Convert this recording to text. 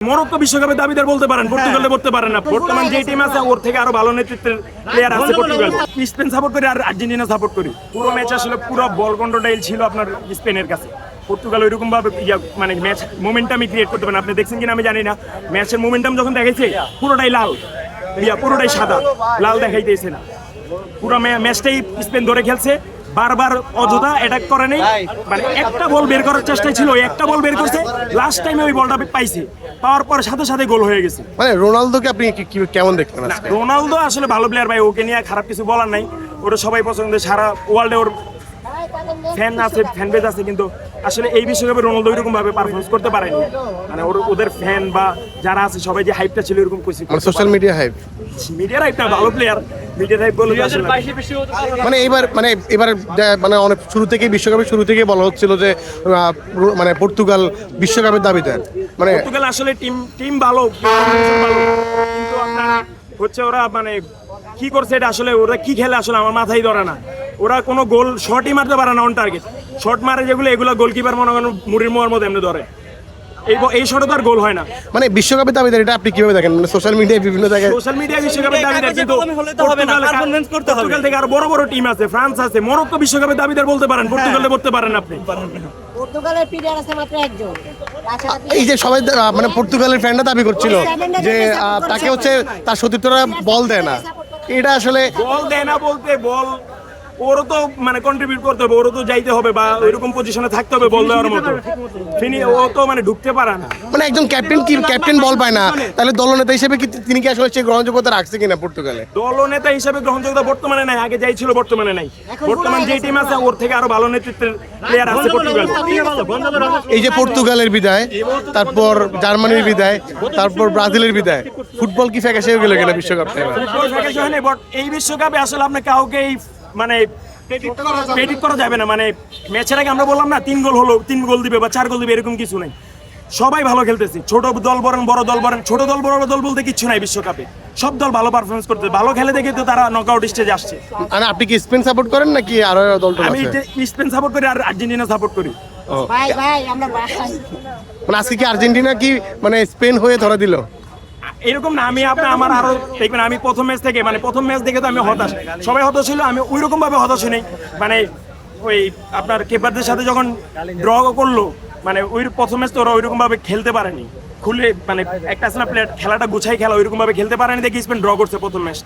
Morocco বিশ্বকাপের দাবিদার বলতে পারেন, পর্তুগালে বলতে পারেন না। বর্তমান যে টিম আছে ওর থেকে আরো ভালো নেতৃত্বের প্লেয়ার আছে পর্তুগাল। স্পেন সাপোর্ট করি আর আর্জেন্টিনা সাপোর্ট করি। পুরো ম্যাচ আসলে পুরো বল কন্ট্রোলটাই ছিল আপনার স্পেনের কাছে। পর্তুগাল ওইরকম ভাবে মানে ম্যাচ মোমেন্টামই ক্রিয়েট করতে পারেন। আপনি দেখছেন কিনা আমি জানি না, ম্যাচের মোমেন্টাম যখন দেখাইছে পুরোটাই লাল, পুরোটাই সাদা, লাল দেখাইতেছে না। পুরো ম্যাচটাই স্পেন ধরে খেলছে, বারবার অযথা অ্যাটাক করে নেই। মানে একটা বল বের করার চেষ্টা ছিল, একটা বল বের করছে, লাস্ট টাইমে ওই বলটা পাইছে, পাওয়ার পর সাথে সাথে গোল হয়ে গেছে। মানে রোনালদোকে আপনি কেমন দেখতেন? রোনালদো আসলে ভালো প্লেয়ার ভাই, ওকে নিয়ে খারাপ কিছু বলার নাই। ওটা সবাই পছন্দ, সারা ওয়ার্ল্ডে ওর ফ্যান আছে, ফ্যান বেজ আছে, কিন্তু আসলে এই বিশ্বকাপে রোনালদো এরকম ভাবে পারফরমেন্স করতে পারেনি। মানে ওদের ফ্যান বা যারা আছে সবাই যে হাইপটা ছিল এরকম কইছে, মানে সোশ্যাল মিডিয়া হাইপ, মিডিয়ার হাইপ না, ভালো প্লেয়ার মিডিয়ার হাইপ বলে আসলে মানে এবার মানে অনেক শুরু থেকেই বিশ্বকাপের শুরু থেকেই বলা হচ্ছিল যে মানে পর্তুগাল বিশ্বকাপের দাবিদার। মানে পর্তুগাল আসলে টিম ভালো, কিন্তু আপনার হচ্ছে ওরা মানে কি করছে এটা আসলে ওরা কি খেলে আসলে আমার মাথায় ধরে না। ওরা কোনো গোল শটই মারতে পারে না অন টার্গেট। শট মারে যেগুলো এগুলো গোলকিপার মনে করেন মুড়ির মোয়ার মধ্যে এমনি ধরে, এই শটে তো আর গোল হয় না। মানে বিশ্বকাপের দাবিদার এটা আপনি কিভাবে দেখেন? মানে সোশ্যাল মিডিয়ায় বিভিন্ন জায়গায় বিশ্বকাপের দাবিদার, কিন্তু পর্তুগাল থেকে আরো বড় বড় টিম আছে, ফ্রান্স আছে, মরক্কো বিশ্বকাপের দাবিদার বলতে পারেন, পর্তুগালে বলতে পারেন আপনি। পর্তুগালের প্লেয়ার আছে মাত্র একজন। এই যে সবাই মানে পর্তুগালের ফ্যানরা দাবি করছিল যে তাকে হচ্ছে তার সতীর্থরা বল দেয় না, এটা আসলে বল দেয় না বলতে বল ওরও তো মানে কন্ট্রিবিউট করতে হবে, ওরও তো যাইতে হবে বা ওইরকম পজিশনে থাকতে হবে বল দেওয়ার মতো। ও তো মানে ঢুকতে পারে না। মানে একজন ক্যাপ্টেন বল পায় না, তাহলে দলনেতা হিসেবে কি তিনি কি আসলে সেই গ্রহণযোগ্যতা রাখছে কিনা পর্তুগালে? দলনেতা হিসেবে গ্রহণযোগ্যতা বর্তমানে নাই, আগে যাই ছিল বর্তমানে নাই। বর্তমান যে টিম আছে ওর থেকে আরো ভালো নেতৃত্বের প্লেয়ার আছে পর্তুগাল। এই যে পর্তুগালের বিদায়, তারপর জার্মানির বিদায়, তারপর ব্রাজিলের বিদায়, ফুটবল কি ফ্যাকাশে হয়ে গেল কিনা বিশ্বকাপটা? ফুটবল ফ্যাকাশে হয়নি, বাট এই বিশ্বকাপে আসলে আপনি কাউকে মানে প্রেডিক্ট করা যাবে না। মানে ম্যাচের আগে আমরা বললাম না 3 গোল হলো, 3 গোল দিবে বা 4 গোল দিবে, এরকম কিছু নাই। সবাই ভালো খেলতেছে, ছোট দল বলেন বড় দল বলেন, ছোট দল বড় দল বলতে কিছু নাই বিশ্বকাপে। সব দল ভালো পারফরমেন্স করতে, ভালো খেলে দেখে তো তারা নকআউট স্টেজে আসছে। মানে আপনি কি স্পেন সাপোর্ট করেন নাকি আরো দলটা? আমি স্পেন সাপোর্ট করি আর আর্জেন্টিনা সাপোর্ট করি। ভাই আমরা মানে আজকে কি আর্জেন্টিনা কি মানে স্পেন হয়ে ধরা দিল? এরকম না, আমি আমার আরো দেখবেন, আমি প্রথম ম্যাচ দেখে তো আমি হতাশ, সবাই হতাশ ছিল, আমি ওই রকম ভাবে হতাশ নেই। মানে ওই আপনার কেপারদের সাথে যখন ড্র করলো, মানে ওই প্রথম ম্যাচ তো ওরা ওইরকম ভাবে খেলতে পারেনি, খুলে মানে একটা প্লেয়ার খেলাটা গুছাই খেলা ওইরকম ভাবে খেলতে পারেনি দেখে স্পেন ড্র করছে প্রথম ম্যাচ।